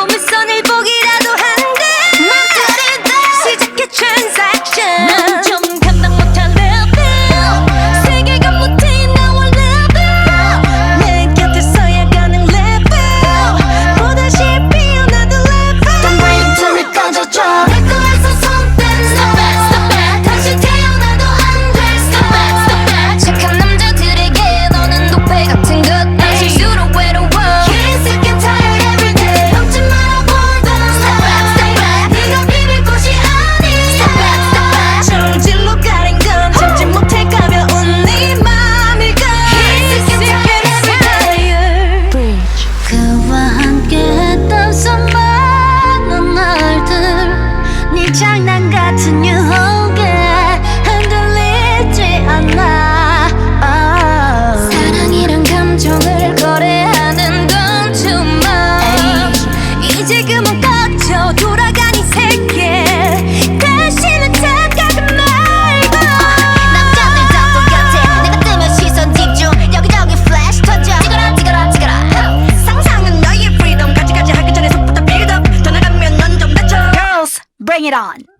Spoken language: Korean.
몸의 선을 보기라도 한데 시작해 transaction 난 좀 감당 못할 level 세계가 못해 나와 level 내 곁에서야 가는 level 보다시 피어나도 level 단 브레이크를 꺼져줘 내 거에서 손 떼 Stop it, stop it 다시 태어나도 안 돼 Stop it, stop it 착한 남자들에게 너는 노패 같은 것 난 실수로 외로워 Can't sick and tired every day 넘지 마라 boy don't Stop it, stop it 네가 비빌 곳이 아니 Stop it, stop it 정질로 가린 건 참지 못해 가벼운 네 맘일까 Can't sick and tired every day 그와 함께 했던 수많은 날들 네 장난 같은 유혹에 흔들리지 않아 사랑이란 감정을 거래하는 건 too much 이제 그만 꺼져 돌아가 네 세계 다시는 착각은 말고 남자들 다 똑같아 내가 뜨면 시선 집중 여기저기 플래시 터져 찍어라 찍어라 찍어라 상상은 너의 freedom 가지가지 하기 전에 속부터 build up 더 나가면 넌 좀 다쳐 Girls, bring it on